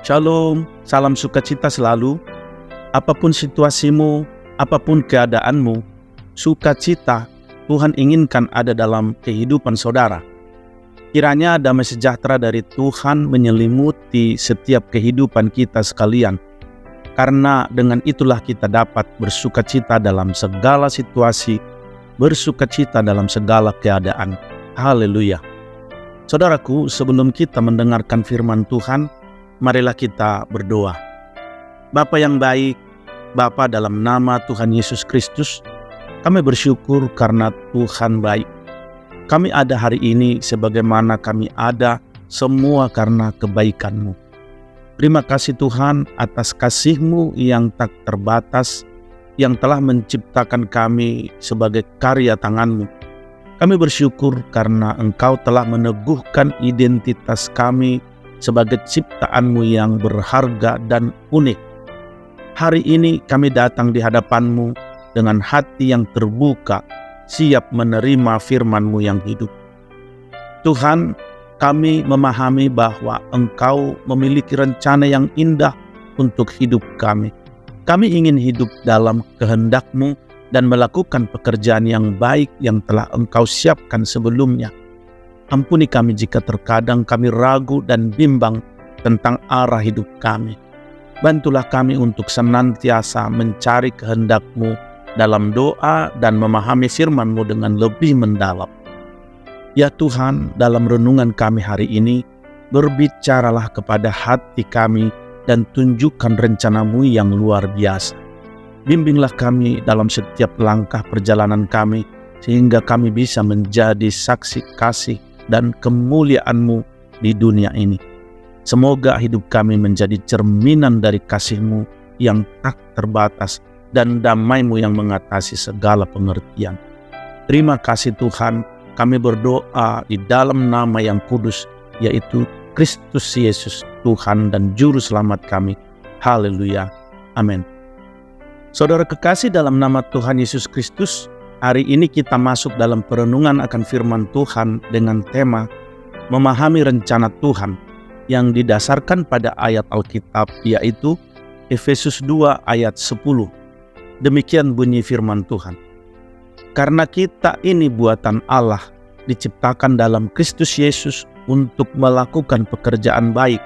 Shalom, salam sukacita selalu. Apapun situasimu, apapun keadaanmu, sukacita Tuhan inginkan ada dalam kehidupan saudara. Kiranya damai sejahtera dari Tuhan menyelimuti setiap kehidupan kita sekalian. Karena dengan itulah kita dapat bersukacita dalam segala situasi, bersukacita dalam segala keadaan. Haleluya. Saudaraku, sebelum kita mendengarkan firman Tuhan, marilah kita berdoa. Bapa yang baik, Bapa dalam nama Tuhan Yesus Kristus, kami bersyukur karena Tuhan baik. Kami ada hari ini sebagaimana kami ada semua karena kebaikan-Mu. Terima kasih Tuhan atas kasih-Mu yang tak terbatas, yang telah menciptakan kami sebagai karya tangan-Mu. Kami bersyukur karena Engkau telah meneguhkan identitas kami sebagai ciptaan-Mu yang berharga dan unik. Hari ini kami datang di hadapan-Mu dengan hati yang terbuka, siap menerima firman-Mu yang hidup. Tuhan, kami memahami bahwa Engkau memiliki rencana yang indah untuk hidup kami. Kami ingin hidup dalam kehendak-Mu dan melakukan pekerjaan yang baik yang telah Engkau siapkan sebelumnya. Ampuni kami jika terkadang kami ragu dan bimbang tentang arah hidup kami. Bantulah kami untuk senantiasa mencari kehendak-Mu dalam doa dan memahami firman-Mu dengan lebih mendalam. Ya Tuhan, dalam renungan kami hari ini, berbicaralah kepada hati kami dan tunjukkan rencana-Mu yang luar biasa. Bimbinglah kami dalam setiap langkah perjalanan kami, sehingga kami bisa menjadi saksi kasih dan kemuliaan-Mu di dunia ini. Semoga hidup kami menjadi cerminan dari kasih-Mu yang tak terbatas dan damai-Mu yang mengatasi segala pengertian. Terima kasih Tuhan, kami berdoa di dalam nama yang kudus, yaitu Kristus Yesus, Tuhan dan Juru Selamat kami. Haleluya. Amin. Saudara kekasih dalam nama Tuhan Yesus Kristus, hari ini kita masuk dalam perenungan akan firman Tuhan dengan tema memahami rencana Tuhan yang didasarkan pada ayat Alkitab, yaitu Efesus 2 ayat 10. Demikian bunyi firman Tuhan. Karena kita ini buatan Allah, diciptakan dalam Kristus Yesus untuk melakukan pekerjaan baik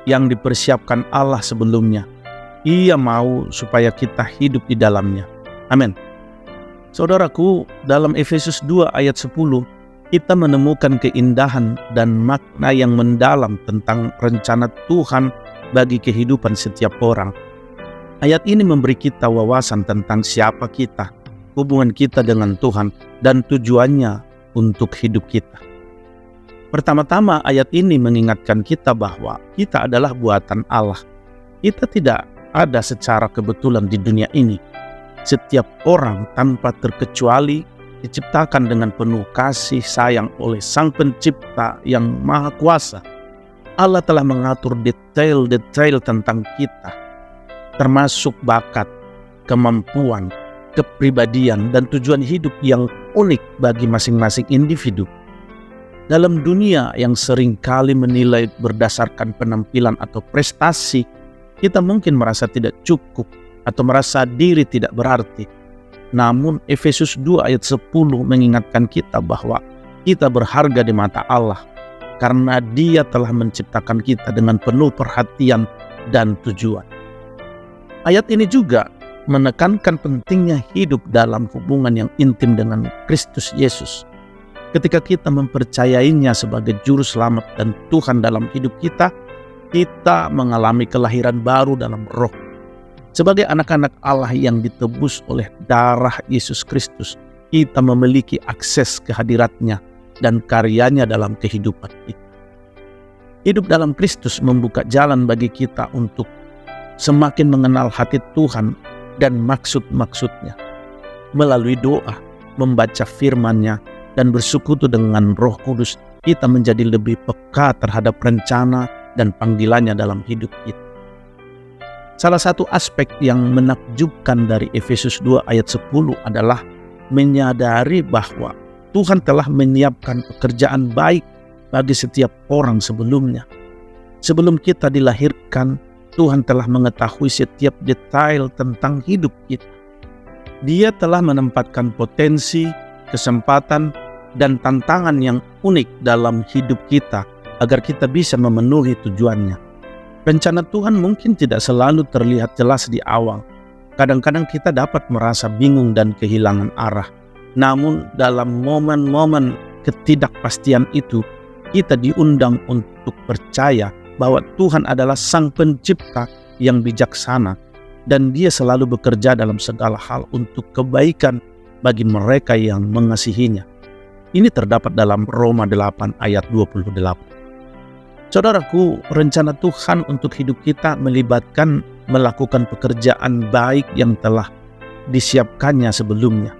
yang dipersiapkan Allah sebelumnya. Ia mau supaya kita hidup di dalamnya. Amin. Saudaraku, dalam Efesus 2 ayat 10, kita menemukan keindahan dan makna yang mendalam tentang rencana Tuhan bagi kehidupan setiap orang. Ayat ini memberi kita wawasan tentang siapa kita, hubungan kita dengan Tuhan, dan tujuannya untuk hidup kita. Pertama-tama, ayat ini mengingatkan kita bahwa kita adalah buatan Allah. Kita tidak ada secara kebetulan di dunia ini. Setiap orang tanpa terkecuali diciptakan dengan penuh kasih sayang oleh Sang Pencipta yang Maha Kuasa. Allah telah mengatur detail-detail tentang kita, termasuk bakat, kemampuan, kepribadian, dan tujuan hidup yang unik bagi masing-masing individu. Dalam dunia yang seringkali menilai berdasarkan penampilan atau prestasi, kita mungkin merasa tidak cukup atau merasa diri tidak berarti. Namun Efesus 2 ayat 10 mengingatkan kita bahwa kita berharga di mata Allah karena Dia telah menciptakan kita dengan penuh perhatian dan tujuan. Ayat ini juga menekankan pentingnya hidup dalam hubungan yang intim dengan Kristus Yesus. Ketika kita mempercayainya sebagai Juru Selamat dan Tuhan dalam hidup kita mengalami kelahiran baru dalam roh. Sebagai anak-anak Allah yang ditebus oleh darah Yesus Kristus, kita memiliki akses ke hadirat-Nya dan karyanya dalam kehidupan kita. Hidup dalam Kristus membuka jalan bagi kita untuk semakin mengenal hati Tuhan dan maksud-maksud-Nya. Melalui doa, membaca firman-Nya, dan bersekutu dengan Roh Kudus, kita menjadi lebih peka terhadap rencana dan panggilannya dalam hidup kita. Salah satu aspek yang menakjubkan dari Efesus 2 ayat 10 adalah menyadari bahwa Tuhan telah menyiapkan pekerjaan baik bagi setiap orang sebelumnya. Sebelum kita dilahirkan, Tuhan telah mengetahui setiap detail tentang hidup kita. Dia telah menempatkan potensi, kesempatan, dan tantangan yang unik dalam hidup kita agar kita bisa memenuhi tujuannya. Rencana Tuhan mungkin tidak selalu terlihat jelas di awal. Kadang-kadang kita dapat merasa bingung dan kehilangan arah. Namun dalam momen-momen ketidakpastian itu, kita diundang untuk percaya bahwa Tuhan adalah Sang Pencipta yang bijaksana dan Dia selalu bekerja dalam segala hal untuk kebaikan bagi mereka yang mengasihinya. Ini terdapat dalam Roma 8 ayat 28. Saudaraku, rencana Tuhan untuk hidup kita melibatkan melakukan pekerjaan baik yang telah disiapkannya sebelumnya.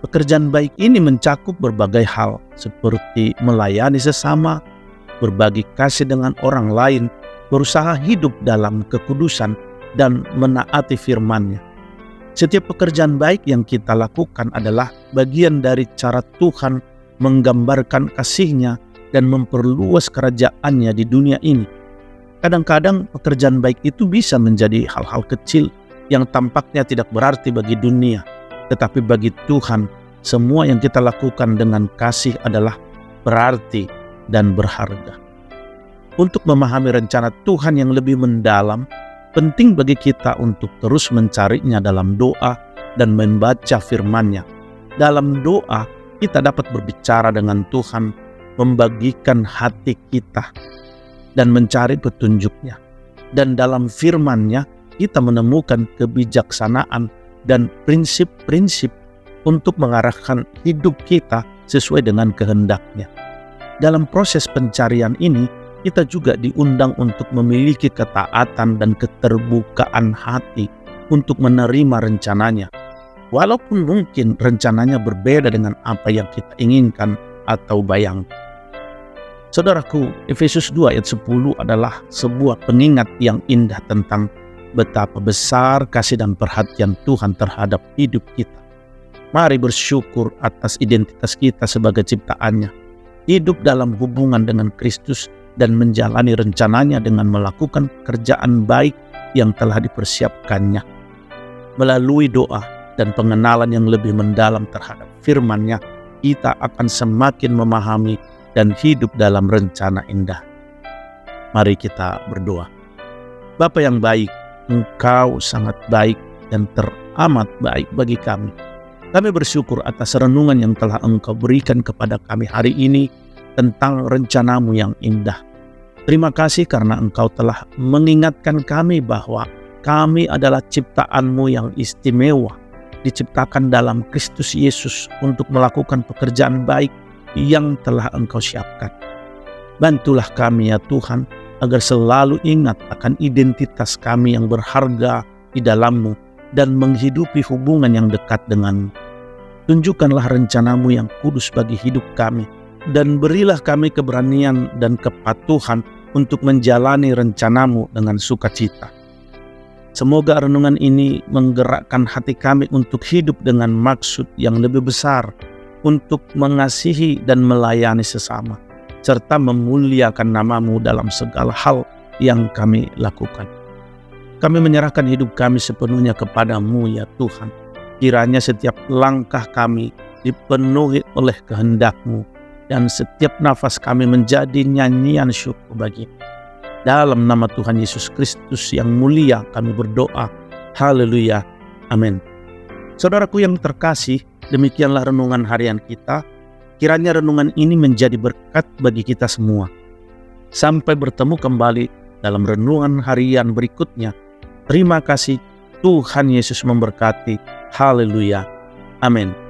Pekerjaan baik ini mencakup berbagai hal seperti melayani sesama, berbagi kasih dengan orang lain, berusaha hidup dalam kekudusan, dan menaati firman-Nya. Setiap pekerjaan baik yang kita lakukan adalah bagian dari cara Tuhan menggambarkan kasih-Nya dan memperluas kerajaan-Nya di dunia ini. Kadang-kadang pekerjaan baik itu bisa menjadi hal-hal kecil yang tampaknya tidak berarti bagi dunia. Tetapi bagi Tuhan, semua yang kita lakukan dengan kasih adalah berarti dan berharga. Untuk memahami rencana Tuhan yang lebih mendalam, penting bagi kita untuk terus mencarinya dalam doa dan membaca firman-Nya. Dalam doa, kita dapat berbicara dengan Tuhan, membagikan hati kita, dan mencari petunjuk-Nya. Dan dalam firman-Nya, kita menemukan kebijaksanaan dan prinsip-prinsip untuk mengarahkan hidup kita sesuai dengan kehendak-Nya. Dalam proses pencarian ini, kita juga diundang untuk memiliki ketaatan dan keterbukaan hati untuk menerima rencananya. Walaupun mungkin rencananya berbeda dengan apa yang kita inginkan atau bayangkan. Saudaraku, Efesus 2 ayat 10 adalah sebuah pengingat yang indah tentang betapa besar kasih dan perhatian Tuhan terhadap hidup kita. Mari bersyukur atas identitas kita sebagai ciptaan-Nya, hidup dalam hubungan dengan Kristus, dan menjalani rencananya dengan melakukan pekerjaan baik yang telah dipersiapkannya. Melalui doa dan pengenalan yang lebih mendalam terhadap firman-Nya, kita akan semakin memahami dan hidup dalam rencana indah. Mari kita berdoa. Bapa yang baik, Engkau sangat baik dan teramat baik bagi kami. Kami bersyukur atas renungan yang telah Engkau berikan kepada kami hari ini tentang rencana-Mu yang indah. Terima kasih karena Engkau telah mengingatkan kami bahwa kami adalah ciptaan-Mu yang istimewa, diciptakan dalam Kristus Yesus untuk melakukan pekerjaan baik yang telah Engkau siapkan. Bantulah kami ya Tuhan, agar selalu ingat akan identitas kami yang berharga di dalam-Mu dan menghidupi hubungan yang dekat dengan-Mu. Tunjukkanlah rencana-Mu yang kudus bagi hidup kami, dan berilah kami keberanian dan kepatuhan untuk menjalani rencana-Mu dengan sukacita. Semoga renungan ini menggerakkan hati kami untuk hidup dengan maksud yang lebih besar, untuk mengasihi dan melayani sesama, serta memuliakan nama-Mu dalam segala hal yang kami lakukan. Kami menyerahkan hidup kami sepenuhnya kepada-Mu ya Tuhan. Kiranya setiap langkah kami dipenuhi oleh kehendak-Mu, dan setiap nafas kami menjadi nyanyian syukur bagi-Mu. Dalam nama Tuhan Yesus Kristus yang mulia kami berdoa. Haleluya. Amin. Saudaraku yang terkasih, demikianlah renungan harian kita. Kiranya renungan ini menjadi berkat bagi kita semua. Sampai bertemu kembali dalam renungan harian berikutnya. Terima kasih. Tuhan Yesus memberkati. Haleluya. Amin.